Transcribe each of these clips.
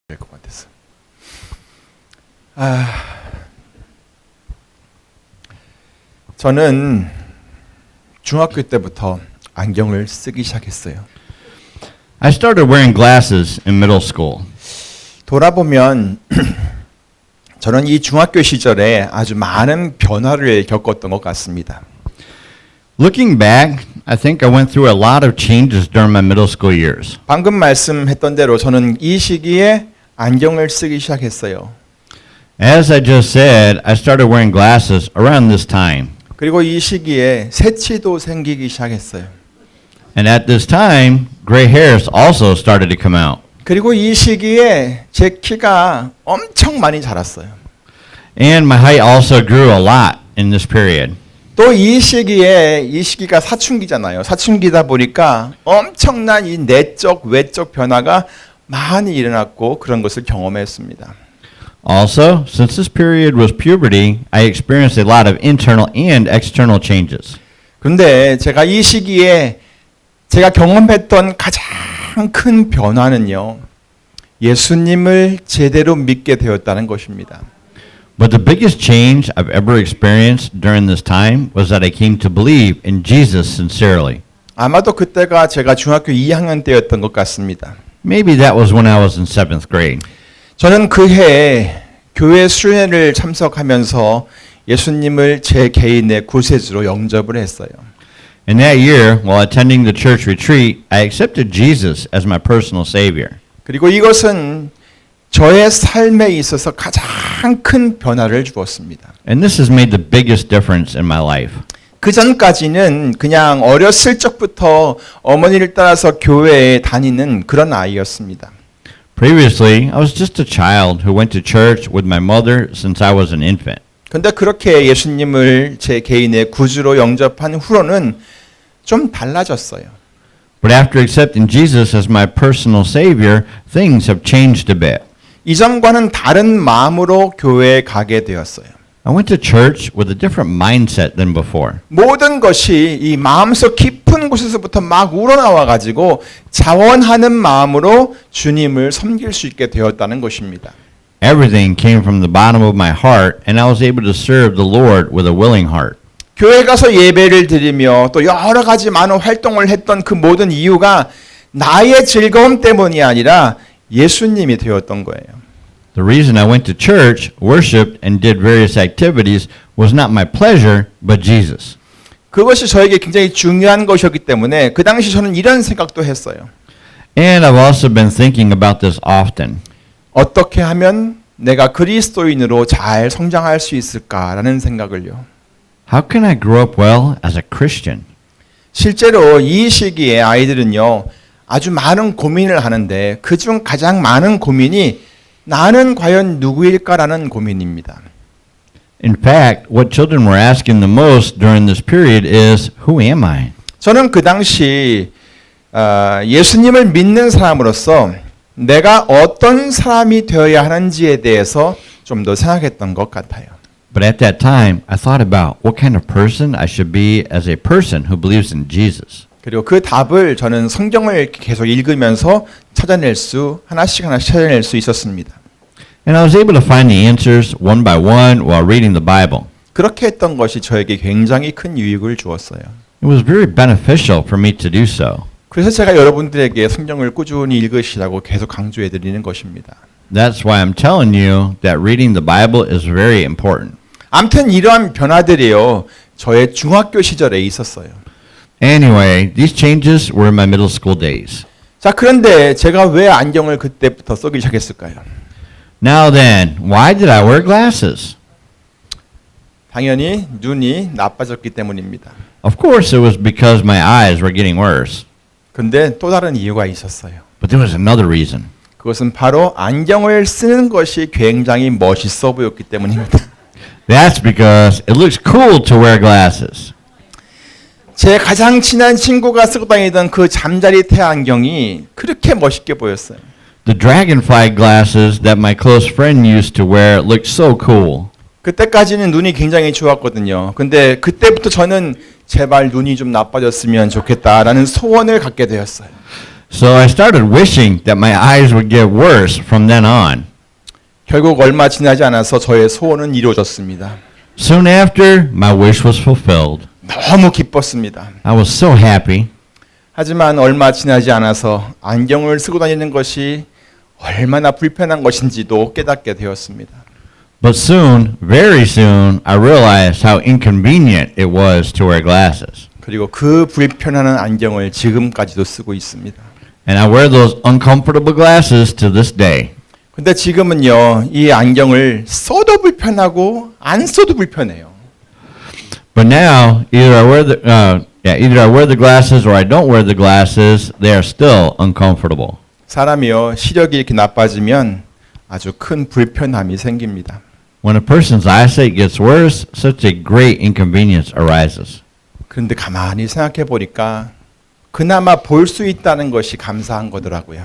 될 것 같아서. 저는 중학교 때부터 안경을 쓰기 시작했어요. I started wearing glasses in middle school. 돌아보면 저는 이 중학교 시절에 아주 많은 변화를 겪었던 것 같습니다. Looking back, I think I went through a lot of changes during my middle school years. 방금 말씀했던 대로 저는 이 시기에 안경을 쓰기 시작했어요. As I just said, I started wearing glasses around this time. 그리고 이 시기에 새치도 생기기 시작했어요. And at this time, gray hairs also started to come out. 그리고 이 시기에 제 키가 엄청 많이 자랐어요. And my height also grew a lot in this period. 또 이 시기가 사춘기잖아요. 사춘기다 보니까 엄청난 이 내적 외적 변화가 많이 일어났고 그런 것을 경험했습니다. Also, since this period was puberty, I experienced a lot of internal and external changes. 근데 제가 이 시기에 제가 경험했던 가장 큰 변화는요. 예수님을 제대로 믿게 되었다는 것입니다. But the biggest change I've ever experienced during this time was that I came to believe in Jesus sincerely. 아마도 그때가 제가 중학교 2학년 때였던 것 같습니다. Maybe that was when I was in 7th grade. 저는 그 해에 교회 수련회를 참석하면서 예수님을 제 개인의 구세주로 영접을 했어요. In that year, while attending the church retreat, I accepted Jesus as my personal savior. 그리고 이것은 저의 삶에 있어서 가장 큰 변화를 주었습니다. And this has made the biggest difference in my life. 그 전까지는 그냥 어렸을 적부터 어머니를 따라서 교회에 다니는 그런 아이였습니다. Previously, I was just a child who went to church with my mother since I was an infant. 근데 그렇게 예수님을 제 개인의 구주로 영접한 후로는 좀 달라졌어요. But after accepting Jesus as my personal savior, things have changed a bit. 이전과는 다른 마음으로 교회에 가게 되었어요. I went to church with a different mindset than before. 모든 것이 이 마음속 깊은 곳에서부터 막 우러나와 가지고 자원하는 마음으로 주님을 섬길 수 있게 되었다는 것입니다. Everything came from the bottom of my heart, and I was able to serve the Lord with a willing heart. 교회 가서 예배를 드리며 또 여러 가지 많은 활동을 했던 그 모든 이유가 나의 즐거움 때문이 아니라 예수님이 되었던 거예요. The reason I went to church, worshipped, and did various activities was not my pleasure, but Jesus. 그것이 저에게 굉장히 중요한 것이었기 때문에 그 당시 저는 이런 생각도 했어요. And I've also been thinking about this often. 어떻게 하면 내가 그리스도인으로 잘 성장할 수 있을까라는 생각을요. How can I grow up well as a Christian? 실제로 이 시기에 아이들은요. 아주 많은 고민을 하는데 그중 가장 많은 고민이 나는 과연 누구일까라는 고민입니다. In fact, what children were asking the most during this period is, who am I? 저는 그 당시 예수님을 믿는 사람으로서 내가 어떤 사람이 되어야 하는지에 대해서 좀 더 생각했던 것 같아요. But at that time, I thought about what kind of person I should be as a person who believes in Jesus. 그리고 그 답을 저는 성경을 계속 읽으면서 하나씩 찾아낼 수 있었습니다. And I was able to find the answers one by one while reading the Bible. 그렇게 했던 것이 저에게 굉장히 큰 유익을 주었어요. It was very beneficial for me to do so. 그래서 제가 여러분들에게 성경을 꾸준히 읽으시라고 계속 강조해 드리는 것입니다. That's why I'm telling you that reading the Bible is very important. 아무튼 이러한 변화들이요. 저의 중학교 시절에 있었어요. Anyway, these changes were in my middle school days. 자, 그런데 제가 왜 안경을 그때부터 쓰기 시작했을까요? Now then, why did I wear glasses? 당연히 눈이 나빠졌기 때문입니다. Of course, it was because my eyes were getting worse. 근데 또 다른 이유가 있었어요. But there was another reason. 그것은 바로 안경을 쓰는 것이 굉장히 멋있어 보였기 때문입니다. That's because it looks cool to wear glasses. 제 가장 친한 친구가 쓰고 다니던 그 잠자리 태안경이 그렇게 멋있게 보였어요. The dragonfly glasses that my close friend used to wear looked so cool. 그때까지는 눈이 굉장히 좋았거든요. 근데 그때부터 저는 제발 눈이 좀 나빠졌으면 좋겠다라는 소원을 갖게 되었어요. So I started wishing that my eyes would get worse from then on. 결국 얼마 지나지 않아서 저의 소원은 이루어졌습니다. Soon after, my wish was fulfilled. 너무 기뻤습니다. I was so happy. 하지만 얼마 지나지 않아서 안경을 쓰고 다니는 것이 얼마나 불편한 것인지도 깨닫게 되었습니다. But soon, very soon, I realized how inconvenient it was to wear glasses. 그리고 그 불편한 안경을 지금까지도 쓰고 있습니다. And I wear those uncomfortable glasses to this day. 근데 지금은요, 이 안경을 써도 불편하고 안 써도 불편해요. But now, either I wear the glasses or I don't wear the glasses, they are still uncomfortable. 사람이요, 시력이 이렇게 나빠지면 아주 큰 불편함이 생깁니다. When a person's eyesight gets worse, such a great inconvenience arises. 그런데 가만히 생각해 보니까 그나마 볼 수 있다는 것이 감사한 거더라고요.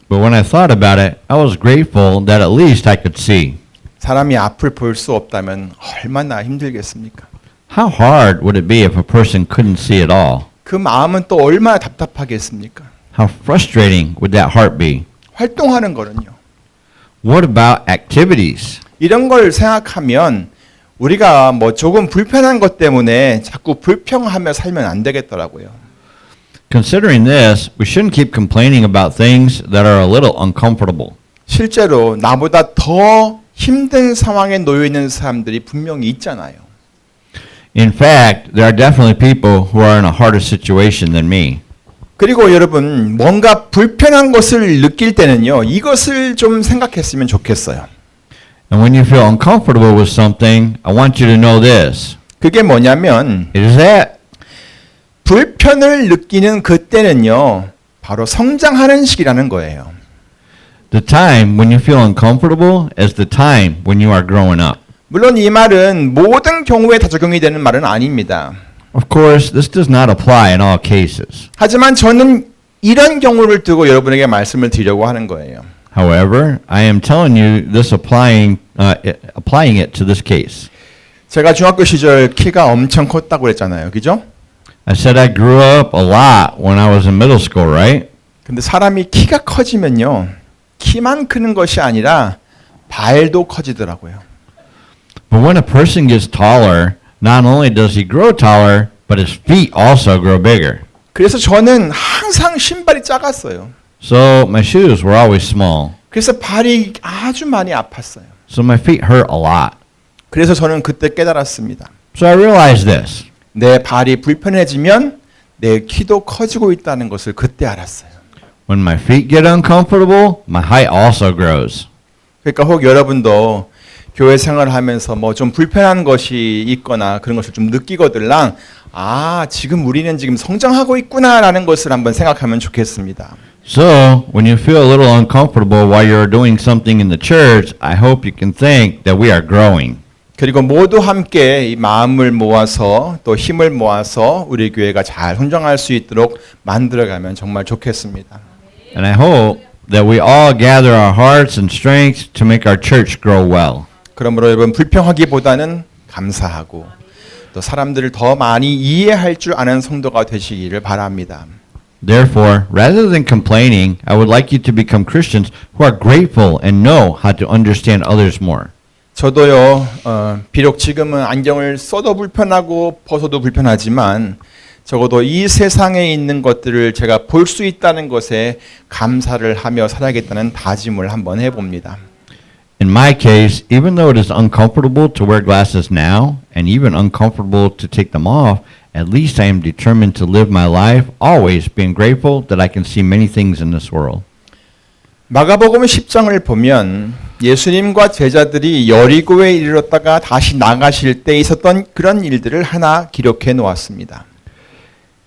But when I thought about it, I was grateful that at least I could see. 사람이 앞을 볼 수 없다면 얼마나 힘들겠습니까? How hard would it be if a person couldn't see at all? 그 마음은 또 얼마나 답답하겠습니까? How frustrating would that heart be? 활동하는 거는요. What about activities? 이런 걸 생각하면 우리가 뭐 조금 불편한 것 때문에 자꾸 불평하며 살면 안 되겠더라고요. Considering this, we shouldn't keep complaining about things that are a little uncomfortable. 실제로 나보다 더 힘든 상황에 놓여 있는 사람들이 분명히 있잖아요. In fact, there are definitely people who are in a harder situation than me. 그리고 여러분, 뭔가 불편한 것을 느낄 때는요, 이것을 좀 생각했으면 좋겠어요. And when you feel uncomfortable with something, I want you to know this. 그게 뭐냐면, It is that 불편을 느끼는 그때는요, 바로 성장하는 시기라는 거예요. the time when you feel uncomfortable is the time when you are growing up. 물론 이 말은 모든 경우에 다 적용이 되는 말은 아닙니다. Of course, this does not apply in all cases. 하지만 저는 이런 경우를 두고 여러분에게 말씀을 드리려고 하는 거예요. However, I am telling you this applying it to this case. 제가 중학교 시절 키가 엄청 컸다고 그랬잖아요. 그죠? I said I grew up a lot when I was in middle school, right? 근데 사람이 키가 커지면요. 키만 크는 것이 아니라 발도 커지더라고요. But when a person gets taller, not only does he grow taller, but his feet also grow bigger. 그래서 저는 항상 신발이 작았어요. So my shoes were always small. 그래서 발이 아주 많이 아팠어요. So my feet hurt a lot. 그래서 저는 그때 깨달았습니다. So I realized this. 내 발이 불편해지면 내 키도 커지고 있다는 것을 그때 알았어요. When my feet get uncomfortable, my height also grows. 그러니까 혹 여러분도 교회 생활하면서 뭐 좀 불편한 것이 있거나 그런 것을 좀 느끼거들랑 아, 지금 우리는 지금 성장하고 있구나라는 것을 한번 생각하면 좋겠습니다. So, when you feel a little uncomfortable while you're doing something in the church, I hope you can think that we are growing. 그리고 모두 함께 이 마음을 모아서 또 힘을 모아서 우리 교회가 잘 성장할 수 있도록 만들어가면 정말 좋겠습니다. And I hope that we all gather our hearts and strength to make our church grow well. 그러므로 여러분 불평하기보다는 감사하고 또 사람들을 더 많이 이해할 줄 아는 성도가 되시기를 바랍니다. Therefore, rather than complaining, I would like you to become Christians who are grateful and know how to understand others more. 저도요, 비록 지금은 안경을 써도 불편하고 벗어도 불편하지만 적어도 이 세상에 있는 것들을 제가 볼 수 있다는 것에 감사를 하며 살아야겠다는 다짐을 한번 해봅니다. In my case, even though it is uncomfortable to wear glasses now, and even uncomfortable to take them off, at least I am determined to live my life always being grateful that I can see many things in this world. 마가복음 10장을 보면 예수님과 제자들이 여리고에 이르렀다가 다시 나가실 때 있었던 그런 일들을 하나 기록해 놓았습니다.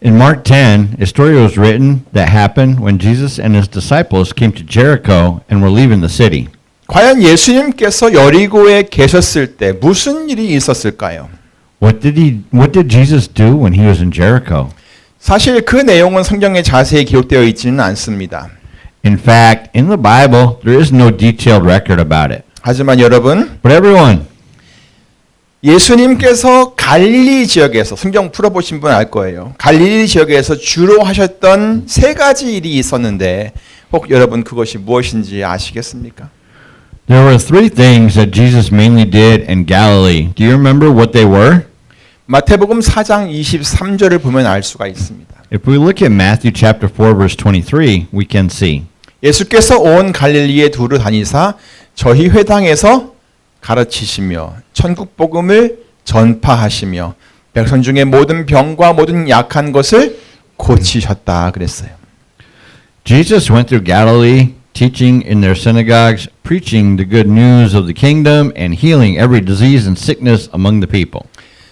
In Mark 10, a story was written that happened when Jesus and his disciples came to Jericho and were leaving the city. 과연 예수님께서 여리고에 계셨을 때 무슨 일이 있었을까요? What did Jesus do when he was in Jericho? 사실 그 내용은 성경에 자세히 기록되어 있지는 않습니다. In fact, in the Bible, there is no detailed record about it. 하지만 여러분, But everyone, 예수님께서 갈릴리 지역에서 성경 풀어보신 분 알 거예요. 갈릴리 지역에서 주로 하셨던 세 가지 일이 있었는데 혹 여러분 그것이 무엇인지 아시겠습니까? There were three things that Jesus mainly did in Galilee. Do you remember what they were? 마태복음 4장 23절을 보면 알 수가 있습니다. If we look at Matthew chapter 4 verse 23, we can see. 예수께서 온 갈릴리에 두루 다니사 저희 회당에서 가르치시며 천국 복음을 전파하시며 백성 중에 모든 병과 모든 약한 것을 고치셨다 그랬어요. Jesus went through Galilee, teaching in their synagogues, preaching the good news of the kingdom, and healing every disease and sickness among the people.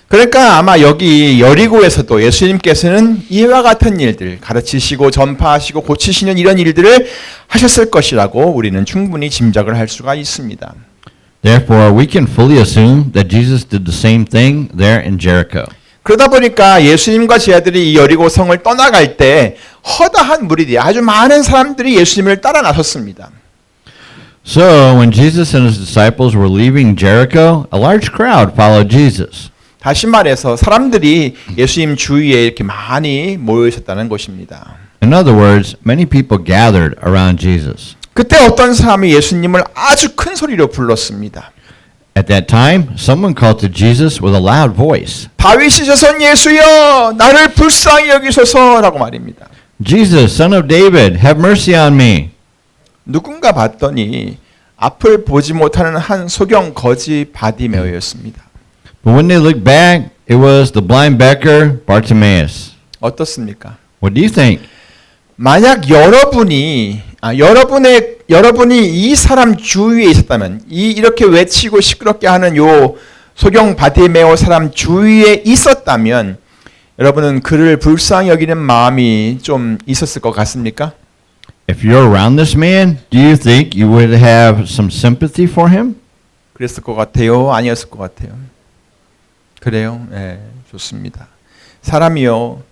그러니까 아마 여기 여리고에서도 예수님께서는 이와 같은 일들 가르치시고 전파하시고 고치시는 이런 일들을 하셨을 것이라고 우리는 충분히 짐작을 할 수가 있습니다. Therefore, we can fully assume that Jesus did the same thing there in Jericho. 그러다 보니까 예수님과 제 아들이 이 여리고 성을 떠나갈 때 허다한 무리들이 아주 많은 사람들이 예수님을 따라 나섰습니다. So, when Jesus and his disciples were leaving Jericho, a large crowd followed Jesus. 다시 말해서 사람들이 예수님 주위에 이렇게 많이 모여 있었다는 것입니다. In other words, many people gathered around Jesus. 그때 어떤 사람이 예수님을 아주 큰 소리로 불렀습니다. At that time, someone called to Jesus with a loud voice, 다윗의 자손 예수여 나를 불쌍히 여기소서라고 말입니다. Jesus, son of David, have mercy on me. 누군가 봤더니 앞을 보지 못하는 한 소경 거지 바디메오였습니다. But when they looked back, it was the blind beggar Bartimaeus. 어떻습니까? What do you think? 만약 여러분이 이 사람 주위에 있었다면 이렇게 외치고 시끄럽게 하는 요 소경 바디메오 사람 주위에 있었다면 여러분은 그를 불쌍히 여기는 마음이 좀 있었을 것 같습니까? If you're around this man, do you think you would have some sympathy for him? 그랬을 것 같아요? 아니었을 것 같아요? 그래요? 네, 좋습니다. 사람이요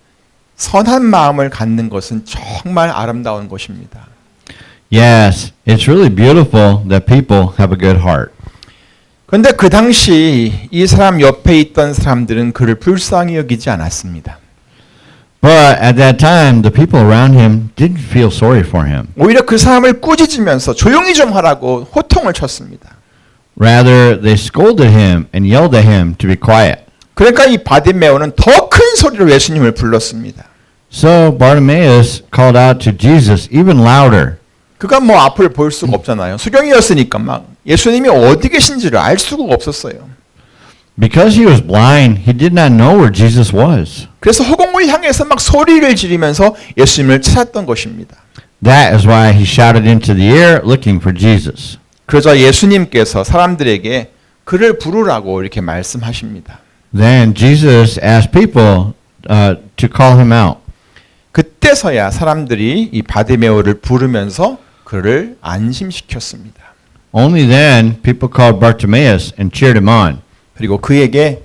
선한 마음을 갖는 것은 정말 아름다운 것입니다. Yes, it's really beautiful that people have a good heart. 그런데 그 당시 이 사람 옆에 있던 사람들은 그를 불쌍히 여기지 않았습니다. But at that time, the people around him didn't feel sorry for him. 오히려 그 사람을 꾸짖으면서 조용히 좀 하라고 호통을 쳤습니다. Rather, they scolded him and yelled at him to be quiet. 그러니까 이 바디메오는 더 큰 소리로 예수님을 불렀습니다. So Bartimaeus called out to Jesus even louder. 그가 뭐 앞을 볼 수가 없잖아요. 수경이었으니까 막 예수님이 어디 계신지를 알 수가 없었어요. Because he was blind, he did not know where Jesus was. 그래서 허공을 향해서 막 소리를 지르면서 예수님을 찾았던 것입니다. That is why he shouted into the air looking for Jesus. 그러자 예수님께서 사람들에게 그를 부르라고 이렇게 말씀하십니다. Then Jesus asked people to call him out. 그때서야 사람들이 이 바디메오를 부르면서 그를 안심시켰습니다. Only then people called Bartimaeus and cheered him on. 그리고 그에게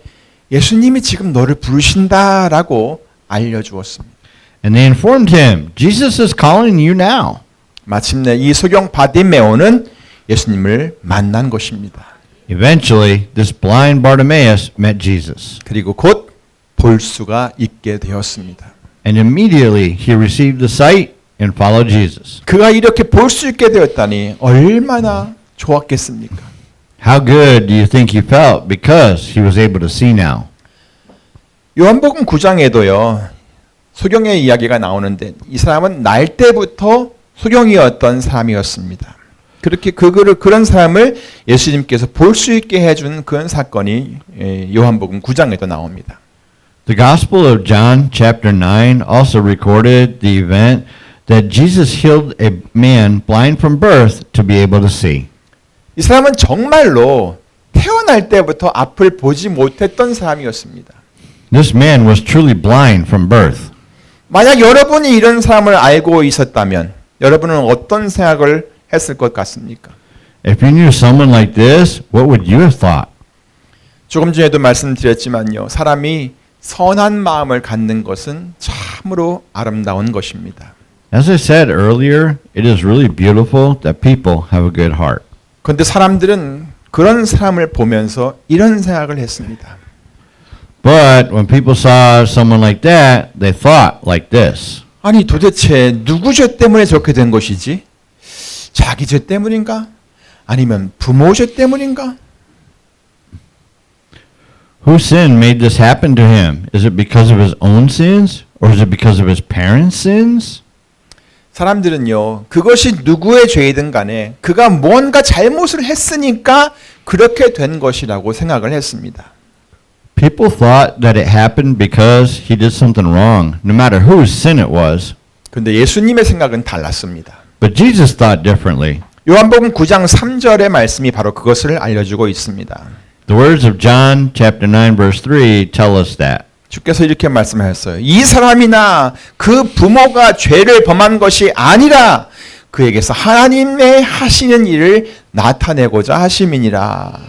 예수님이 지금 너를 부르신다라고 알려주었습니다. And they informed him, Jesus is calling you now. 마침내 이 소경 바디메오는 예수님을 만난 것입니다. Eventually, this blind Bartimaeus met Jesus. 그리고 곧 볼 수가 있게 되었습니다. And immediately he received the sight and followed Jesus. 그가 이렇게 볼 수 있게 되었다니 얼마나 좋았겠습니까? How good do you think he felt because he was able to see now? 요한복음 9장에도요. 소경의 이야기가 나오는데 이 사람은 날 때부터 소경이었던 사람이었습니다. 그렇게 그런 사람을 예수님께서 볼 수 있게 해준 그런 사건이 요한복음 9장에도 나옵니다. The Gospel of John chapter 9 also recorded the event that Jesus healed a man blind from birth to be able to see. 이 사람은 정말로 태어날 때부터 앞을 보지 못했던 사람이었습니다. This man was truly blind from birth. 만약 여러분이 이런 사람을 알고 있었다면 여러분은 어떤 생각을 했을 것 같습니까? If you knew someone like this, what would you have thought? 조금 전에도 말씀드렸지만요. 사람이 선한 마음을 갖는 것은 참으로 아름다운 것입니다. As I said earlier, it is really beautiful that people have a good heart. 그런데 사람들은 그런 사람을 보면서 이런 생각을 했습니다. But when people saw someone like that, they thought like this. 아니 도대체 누구 죄 때문에 저렇게 된 것이지? 자기 죄 때문인가? 아니면 부모 죄 때문인가? Whose sin made this happen to him? Is it because of his own sins or is it because of his parents' sins? 사람들은요, 그것이 누구의 죄이든 간에 그가 뭔가 잘못을 했으니까 그렇게 된 것이라고 생각을 했습니다. People thought that it happened because he did something wrong, no matter whose sin it was. 근데 예수님의 생각은 달랐습니다. But Jesus thought differently. 요한복음 9장 3절의 말씀이 바로 그것을 알려주고 있습니다. The words of John chapter 9 verse 3 tell us that. 주께서 이렇게 말씀하셨어요. 이 사람이나 그 부모가 죄를 범한 것이 아니라 그에게서 하나님의 하시는 일을 나타내고자 하심이니라.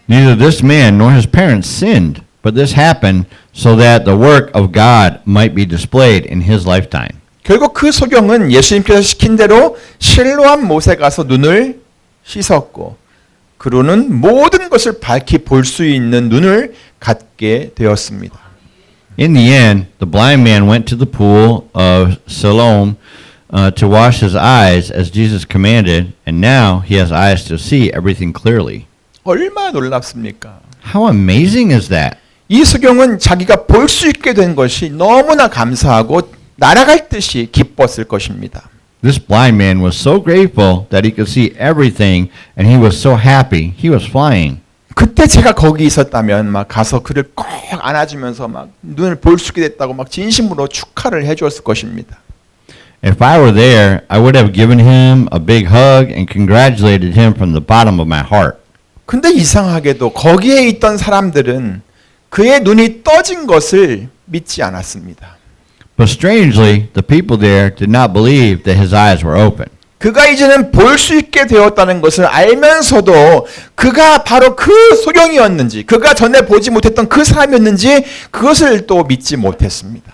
Neither this man nor his parents sinned, but this happened so that the work of God might be displayed in his lifetime. 결국 그 소경은 예수님께서 시킨 대로 실로암 못에 가서 눈을 씻었고 그로는 모든 것을 밝히 볼 수 있는 눈을 갖게 되었습니다. In the end, the blind man went to the pool of Siloam to wash his eyes as Jesus commanded, and now he has eyes to see everything clearly. 얼마나 놀랍습니까? How amazing is that? 이 소경은 자기가 볼 수 있게 된 것이 너무나 감사하고 날아갈 듯이 기뻤을 것입니다. This blind man was so grateful that he could see everything, and he was so happy he was flying. 그때 제가 거기 있었다면 막 가서 그를 꼭 안아주면서 막 눈을 볼 수 있게 됐다고 막 진심으로 축하를 해주었을 것입니다. If I were there, I would have given him a big hug and congratulated him from the bottom of my heart. 근데 이상하게도 거기에 있던 사람들은 그의 눈이 떠진 것을 믿지 않았습니다. But strangely, the people there did not believe that his eyes were open. 그가 이제는 볼 수 있게 되었다는 것을 알면서도 그가 바로 그 소경이었는지 그가 전에 보지 못했던 그 사람이었는지 그것을 또 믿지 못했습니다.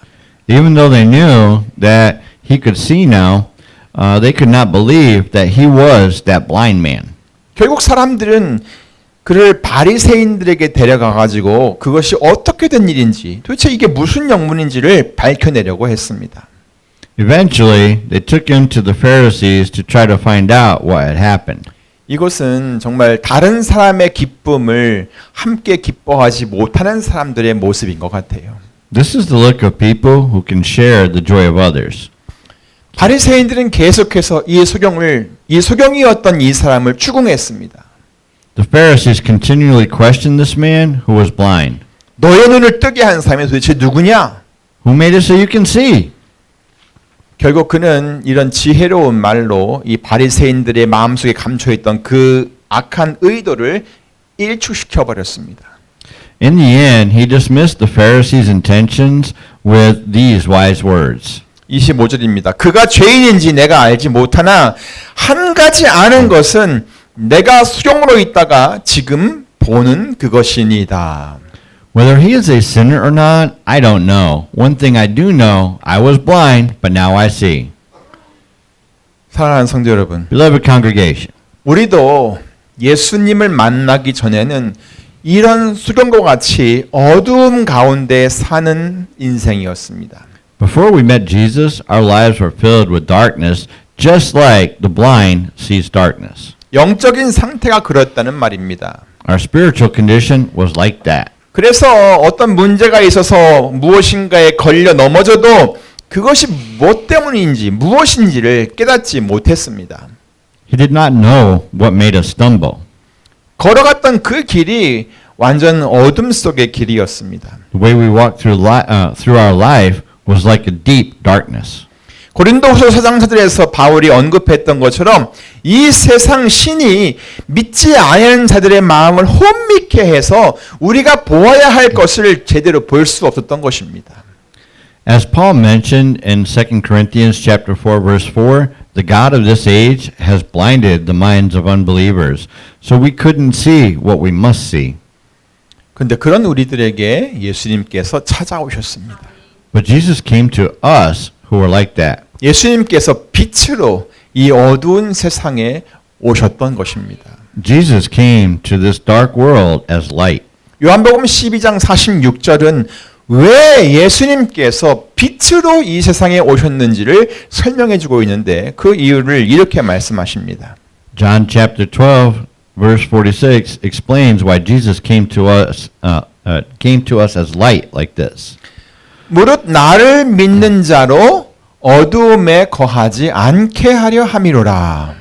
Even though they knew that he could see now, they could not believe that he was that blind man. 결국 사람들은 그를 바리새인들에게 데려가 가지고 그것이 어떻게 된 일인지 도대체 이게 무슨 영문인지를 밝혀내려고 했습니다. Eventually, they took him to the Pharisees to try to find out what had happened. 이것은 정말 다른 사람의 기쁨을 함께 기뻐하지 못하는 사람들의 모습인 것 같아요. This is the look of people who can share the joy of others. 바리새인들은 계속해서 이 소경이었던 이 사람을 추궁했습니다. The Pharisees continually questioned this man who was blind. 너의 눈을 뜨게 한 사람이 도대체 누구냐? Who made it so you can see? 결국 그는 이런 지혜로운 말로 이 바리새인들의 마음속에 감춰있던 그 악한 의도를 일축시켜 버렸습니다. In the end, he dismissed the Pharisees' intentions with these wise words. 25절입니다. 그가 죄인인지 내가 알지 못하나 한 가지 아는 것은 내가 수경으로 있다가 지금 보는 그것이니이다. Whether he is a sinner or not, I don't know. One thing I do know, I was blind, but now I see. 사랑하는 성도 여러분, Beloved congregation, 우리도 예수님을 만나기 전에는 이런 수경과 같이 어두움 가운데 사는 인생이었습니다. before we met Jesus, our lives were filled with darkness, just like the blind sees darkness. 영적인 상태가 그렇다는 말입니다. Our spiritual condition was like that. 그래서 어떤 문제가 있어서 무엇인가에 걸려 넘어져도 그것이 뭐 때문인지 무엇인지를 깨닫지 못했습니다. He did not know what made us stumble. 걸어갔던 그 길이 완전 어둠 속의 길이었습니다. The way we walked through our life was like a deep darkness. 고린도후서 4장 4절에서 바울이 언급했던 것처럼 이 세상 신이 믿지 않는 자들의 마음을 혼미케 해서 우리가 보아야 할 것을 제대로 볼 수 없었던 것입니다. As Paul mentioned in 2 Corinthians chapter 4 verse 4, the God of this age has blinded the minds of unbelievers, so we couldn't see what we must see. 근데 그런 우리들에게 예수님께서 찾아오셨습니다. But Jesus came to us who were like that. 예수님께서 빛으로 이 어두운 세상에 오셨던 것입니다. Jesus came to this dark world as light. 요한복음 12장 46절은 왜 예수님께서 빛으로 이 세상에 오셨는지를 설명해 주고 있는데 그 이유를 이렇게 말씀하십니다. John chapter 12 verse 46 explains why Jesus came to us as light like this. 무릇 나를 믿는 자로 어두움에 거하지 않게 하려 함이로라.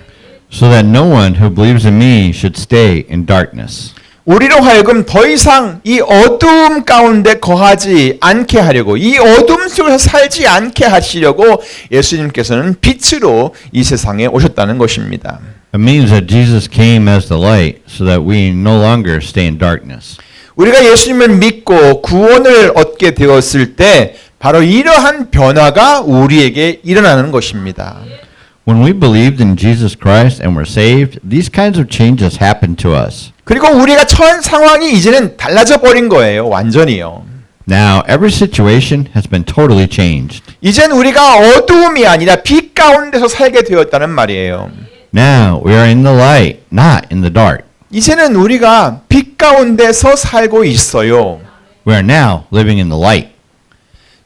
So that no one who believes in me should stay in darkness. 우리로 하여금 더 이상 이 어두움 가운데 거하지 않게 하려고 이 어둠 속에서 살지 않게 하시려고 예수님께서는 빛으로 이 세상에 오셨다는 것입니다. It means that Jesus came as the light so that we no longer stay in darkness. 우리가 예수님을 믿고 구원을 얻게 되었을 때 바로 이러한 변화가 우리에게 일어나는 것입니다. When we believed in Jesus Christ and were saved, these kinds of changes happened to us. 그리고 우리가 처한 상황이 이제는 달라져 버린 거예요. 완전히요. Now, every situation has been totally changed. 이젠 우리가 어두움이 아니라 빛 가운데서 살게 되었다는 말이에요. Now, we are in the light, not in the dark. 이제는 우리가 빛 가운데서 살고 있어요. We are now living in the light.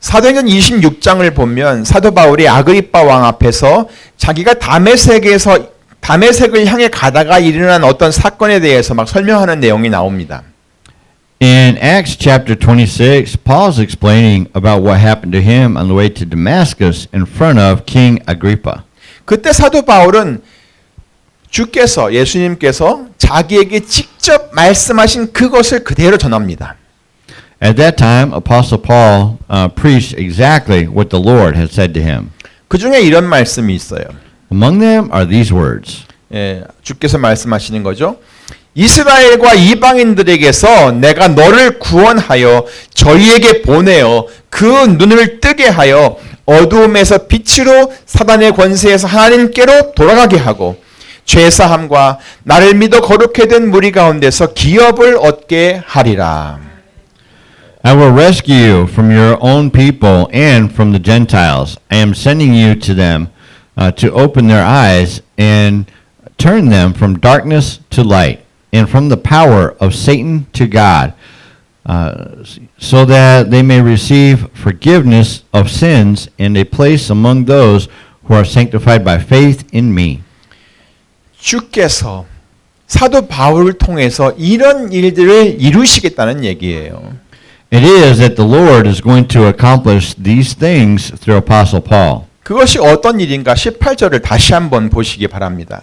사도행전 26장을 보면 사도 바울이 아그리빠 왕 앞에서 자기가 다메섹을 향해 가다가 일어난 어떤 사건에 대해서 막 설명하는 내용이 나옵니다. In Acts chapter 26, Paul is explaining about what happened to him on the way to Damascus in front of King Agrippa. 그때 사도 바울은 주께서 예수님께서 자기에게 직접 말씀하신 그것을 그대로 전합니다. At that time, Apostle Paul preached exactly what the Lord had said to him. 그 중에 이런 말씀이 있어요. Among them are these words. 예, 주께서 말씀하시는 거죠. 이스라엘과 이방인들에게서 내가 너를 구원하여 저희에게 보내어 그 눈을 뜨게 하여 어두움에서 빛으로 사단의 권세에서 하나님께로 돌아가게 하고 죄사함과 나를 믿어 거룩해 된 무리 가운데서 기업을 얻게 하리라. I will rescue you from your own people and from the Gentiles. I am sending you to them to open their eyes and turn them from darkness to light and from the power of Satan to God, so that they may receive forgiveness of sins and a place among those who are sanctified by faith in me. 주께서 사도 바울을 통해서 이런 일들을 이루시겠다는 얘기예요. It is that the Lord is going to accomplish these things through Apostle Paul. 그것이 어떤 일인가 18절을 다시 한번 보시기 바랍니다.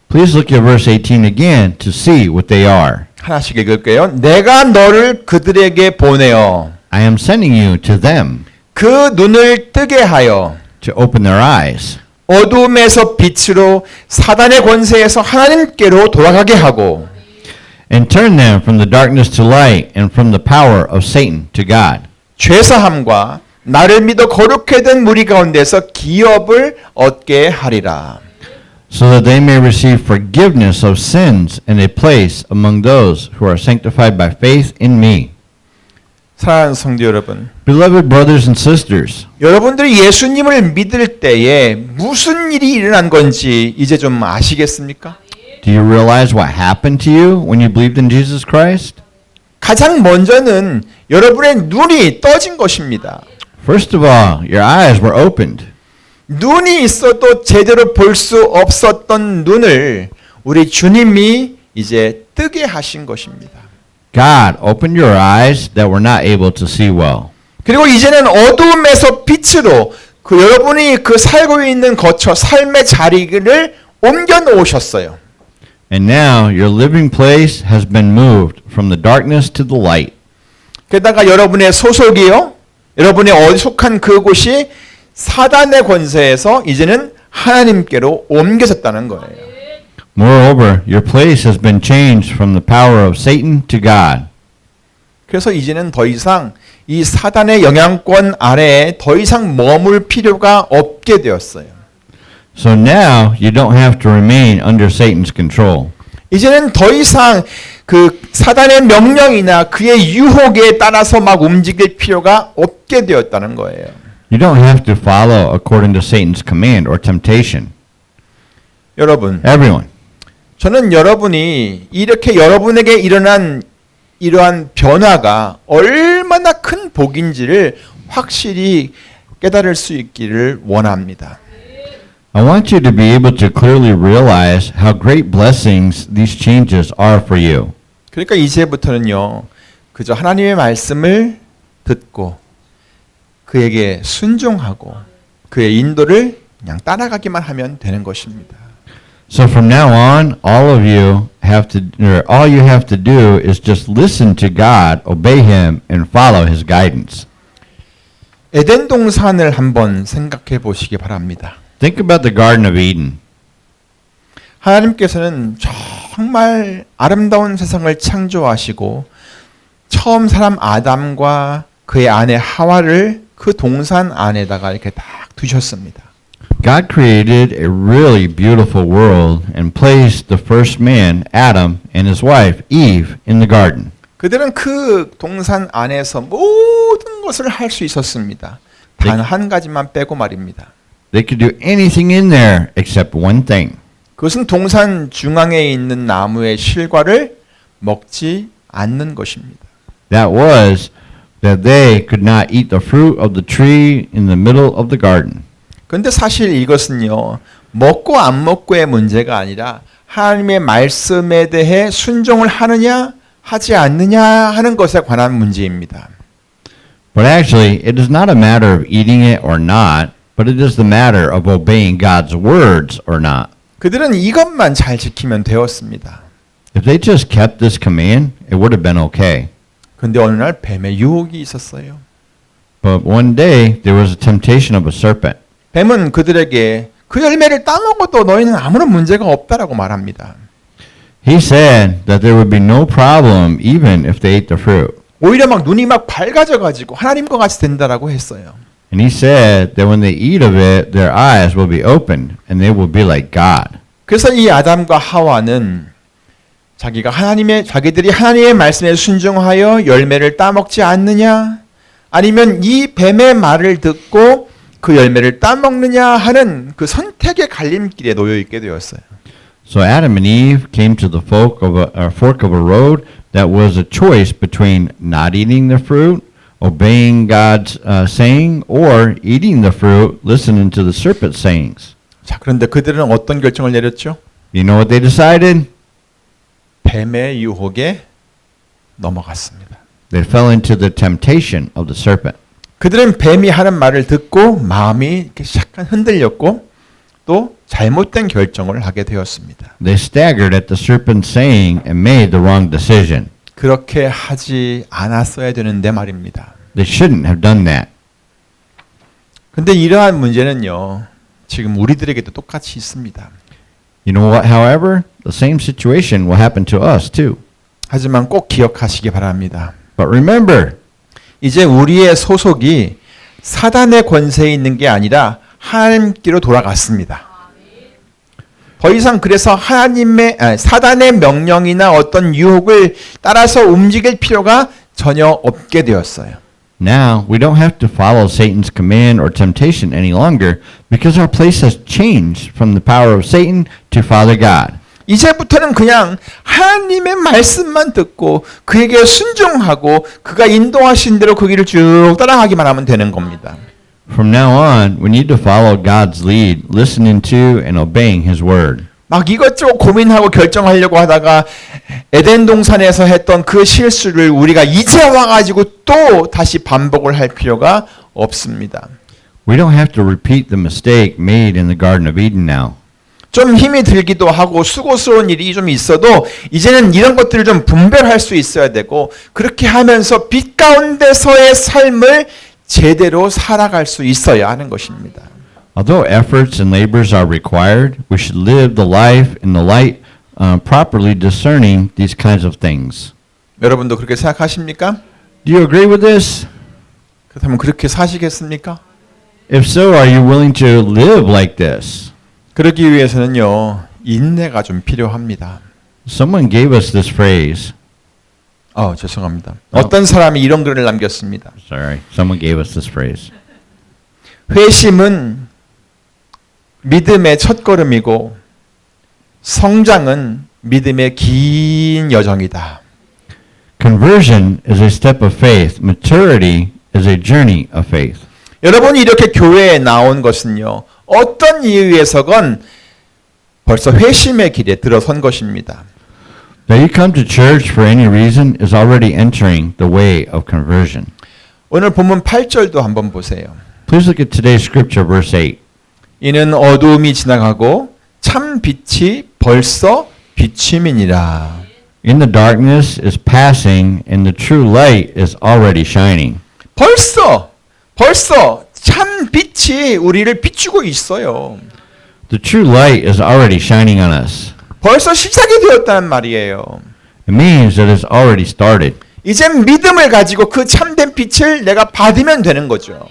Please look at verse 18 again to see what they are. 하나씩 읽을게요. 내가 너를 그들에게 보내어 I am sending you to them 그 눈을 뜨게 하여 to open their eyes 어두움에서 빛으로 사단의 권세에서 하나님께로 돌아가게 하고 and turn them from the darkness to light and from the power of Satan to God, 죄사함과 나를 믿어 거룩해 된 무리 가운데서 기업을 얻게 하리라. so that they may receive forgiveness of sins and a place among those who are sanctified by faith in me. 사랑하는 성도 여러분, Beloved brothers and sisters, 여러분들이 예수님을 믿을 때에 무슨 일이 일어난 건지 이제 좀 아시겠습니까? do you realize what happened to you when you believed in Jesus Christ? 가장 먼저는 여러분의 눈이 떠진 것입니다. First of all, your eyes were opened. 눈이 있어도 제대로 볼 수 없었던 눈을 우리 주님이 이제 뜨게 하신 것입니다. God opened your eyes that were not able to see well. 그리고 이제는 어두움에서 빛으로 그 여러분이 그 살고 있는 거처 삶의 자리를 옮겨 놓으셨어요. And now your living place has been moved from the darkness to the light. 게다가 여러분의 소속이요, 여러분의 어디 속한 그곳이 사단의 권세에서 이제는 하나님께로 옮겨졌다는 거예요. Moreover, your place has been changed from the power of Satan to God. 그래서 이제는 더 이상 이 사단의 영향권 아래에 더 이상 머물 필요가 없게 되었어요. So now you don't have to remain under Satan's control. 이제는 더 이상 그 사단의 명령이나 그의 유혹에 따라서 막 움직일 필요가 없게 되었다는 거예요. You don't have to follow according to Satan's command or temptation. 여러분, Everyone, 저는 여러분이 이렇게 여러분에게 일어난 이러한 변화가 얼마나 큰 복인지를 확실히 깨달을 수 있기를 원합니다. I want you to be able to clearly realize how great blessings these changes are for you. 그러니까 이제부터는요, 그저 하나님의 말씀을 듣고 그에게 순종하고 그의 인도를 그냥 따라가기만 하면 되는 것입니다. So from now on, all you have to do is just listen to God, obey Him, and follow His guidance. 에덴 동산을 한번 생각해 보시기 바랍니다. Think about the Garden of Eden. 하나님께서는 정말 아름다운 세상을 창조하시고 처음 사람 아담과 그의 아내 하와를 그 동산 안에다가 이렇게 딱 두셨습니다. God created a really beautiful world and placed the first man, Adam, and his wife, Eve, in the garden. 그들은 그 동산 안에서 모든 것을 할 수 있었습니다. 단 한 가지만 빼고 말입니다. They could do anything in there except one thing. 그것은 동산 중앙에 있는 나무의 실과를 먹지 않는 것입니다. That was that they could not eat the fruit of the tree in the middle of the garden. 그런데 사실 이것은요, 먹고 안 먹고의 문제가 아니라 하나님의 말씀에 대해 순종을 하느냐 하지 않느냐 하는 것에 관한 문제입니다. But actually, it is not a matter of eating it or not, but it is the matter of obeying God's words or not. 그들은 이것만 잘 지키면 되었습니다. If they just kept this command, it would have been okay. 그런데 어느 날 뱀의 유혹이 있었어요. But one day, there was a temptation of a serpent. 뱀은 그들에게 그 열매를 따먹어도 너희는 아무런 문제가 없다라고 말합니다. He said that there would be no problem even if they ate the fruit. 오히려 막 눈이 막 밝아져 가지고 하나님과 같이 된다라고 했어요. And he said that when they eat of it, their eyes will be opened and they will be like God. 그래서 이 아담과 하와는 자기들이 하나님의 말씀에 순종하여 열매를 따먹지 않느냐, 아니면 이 뱀의 말을 듣고 그 열매를 따먹느냐 하는 그 선택의 갈림길에 놓여 있게 되었어요. So Adam and Eve came to the fork of a road that was a choice between not eating the fruit, obeying God's saying, or eating the fruit, listening to the serpent's sayings. 자, 그런데 그들은 어떤 결정을 내렸죠? You know what they decided? 뱀의 유혹에 넘어갔습니다. They fell into the temptation of the serpent. 그들은 뱀이 하는 말을 듣고 마음이 이렇게 약간 흔들렸고 또 잘못된 결정을 하게 되었습니다. They staggered at the serpent's saying and made the wrong decision. 그렇게 하지 않았어야 되는데 말입니다. They shouldn't have done that. 근데 이러한 문제는요, 지금 우리들에게도 똑같이 있습니다. You know what, however, the same situation will happen to us too. 하지만 꼭 기억하시기 바랍니다. But remember, 이제 우리의 소속이 사단의 권세에 있는 게 아니라 하나님께로 돌아갔습니다. 더 이상 그래서 사단의 명령이나 어떤 유혹을 따라서 움직일 필요가 전혀 없게 되었어요. now we don't have to follow Satan's command or temptation any longer because our place has changed from the power of Satan to Father God. 이제부터는 그냥 하나님의 말씀만 듣고 그에게 순종하고 그가 인도하신 대로 그 길을 쭉 따라가기만 하면 되는 겁니다. From now on, we need to follow God's lead, listening to and obeying His word. 막 이것저것 고민하고 결정하려고 하다가 에덴 동산에서 했던 그 실수를 우리가 이제 와가지고 또 다시 반복을 할 필요가 없습니다. We don't have to repeat the mistake made in the Garden of Eden now. 좀 힘이 들기도 하고 수고스러운 일이 좀 있어도 이제는 이런 것들을 좀 분별할 수 있어야 되고 그렇게 하면서 빛 가운데서의 삶을 제대로 살아갈 수 있어야 하는 것입니다. Although efforts and labors are required, we should live the life in the light, properly discerning these kinds of things. 여러분도 그렇게 생각하십니까? Do you agree with this? 그렇다면 그렇게 사시겠습니까? If so, are you willing to live like this? 그러기 위해서는요, 인내가 좀 필요합니다. Someone gave us this phrase. 죄송합니다. 어떤 사람이 이런 글을 남겼습니다. Sorry, someone gave us this phrase. 회심은 믿음의 첫걸음이고 성장은 믿음의 긴 여정이다. Conversion is a step of faith. Maturity is a journey of faith. 여러분이 이렇게 교회에 나온 것은요, 어떤 이유에서건 벌써 회심의 길에 들어선 것입니다. That you come to church for any reason is already entering the way of conversion. 오늘 본문 8절도 한번 보세요. Please look at today's scripture, verse 8. 이는 어두움이 지나가고 참 빛이 벌써 비침이니라. In the darkness is passing, and the true light is already shining. 벌써 참 빛이 우리를 비추고 있어요. The true light is already shining on us. 벌써 시작이 되었다는 말이에요. It means that it's already started. 이제 믿음을 가지고 그 참된 빛을 내가 받으면 되는 거죠.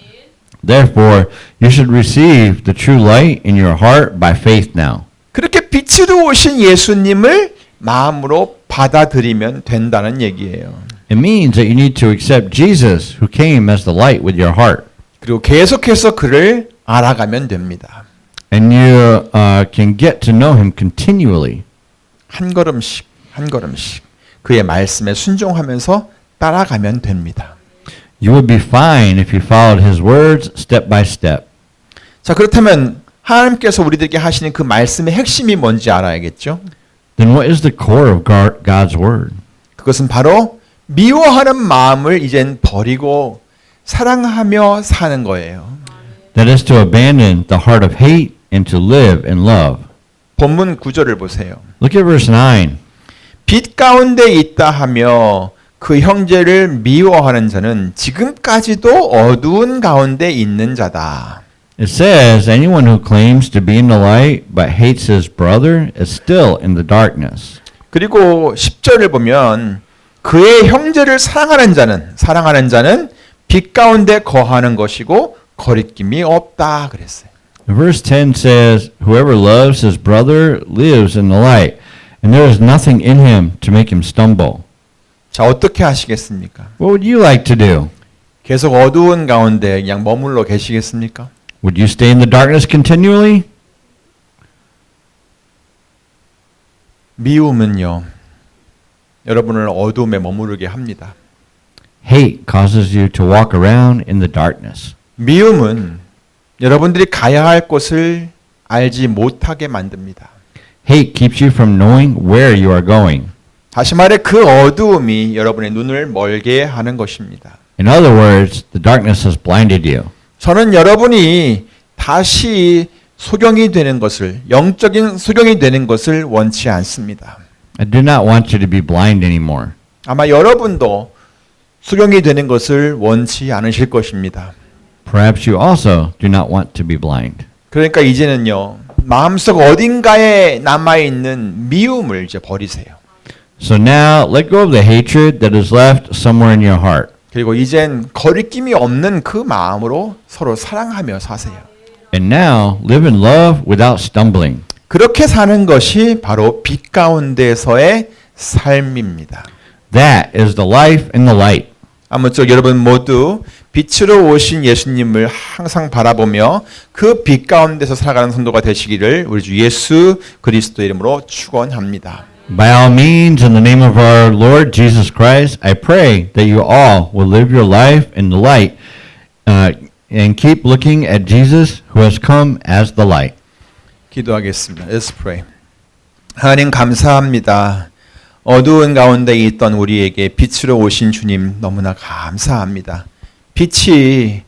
Therefore, you should receive the true light in your heart by faith now. 그렇게 빛으로 오신 예수님을 마음으로 받아들이면 된다는 얘기예요. It means that you need to accept Jesus, who came as the light, with your heart. 그리고 계속해서 그를 알아가면 됩니다. And you can get to know him continually. 한 걸음씩 그의 말씀에 순종하면서 따라가면 됩니다. You would be fine if you followed his words step by step. 자, 그렇다면 하나님께서 우리들에게 하시는 그 말씀의 핵심이 뭔지 알아야겠죠? Then what is the core of God's word? 그것은 바로 미워하는 마음을 이젠 버리고 사랑하며 사는 거예요. That is to abandon the heart of hate and to live in love. 본문 9절을 보세요. Look at verse 9. 빛 가운데 있다 하며 그 형제를 미워하는 자는 지금까지도 어두운 가운데 있는 자다. It says, anyone who claims to be in the light but hates his brother is still in the darkness. 그리고 10절을 보면 그의 형제를 사랑하는 자는 빛 가운데 거하는 것이고 거리낌이 없다 그랬어요. Verse 10 says, whoever loves his brother lives in the light, and there is nothing in him to make him stumble. 자, 어떻게 하시겠습니까? What would you like to do? 계속 어두운 가운데 그냥 머물러 계시겠습니까? Would you stay in the darkness continually? 미움은요, 여러분을 어둠에 머무르게 합니다. Hate causes you to walk around in the darkness. 미움은 여러분들이 가야 할 곳을 알지 못하게 만듭니다. Hate keeps you from knowing where you are going. 다시 말해 그 어두움이 여러분의 눈을 멀게 하는 것입니다. In other words, the darkness has blinded you. 저는 여러분이 다시 소경이 되는 것을, 영적인 소경이 되는 것을 원치 않습니다. I do not want you to be blind anymore. 아마 여러분도 소경이 되는 것을 원치 않으실 것입니다. Perhaps you also do not want to be blind. 그러니까 이제는요, 마음속 어딘가에 남아있는 미움을 이제 버리세요. So now, let go of the hatred that is left somewhere in your heart. 그리고 이젠 거리낌이 없는 그 마음으로 서로 사랑하며 사세요. And now, live in love without stumbling. 그렇게 사는 것이 바로 빛 가운데서의 삶입니다. That is the life in the light. 아무쪼록 여러분 모두 빛으로 오신 예수님을 항상 바라보며 그 빛 가운데서 살아가는 성도가 되시기를 우리 주 예수 그리스도 이름으로 축원합니다. By all means, in the name of our Lord Jesus Christ, I pray that you all will live your life in the light and keep looking at Jesus who has come as the light. 기도하겠습니다. Let's pray. 하나님 감사합니다. 어두운 가운데 있던 우리에게 빛으로 오신 주님 너무나 감사합니다. 빛이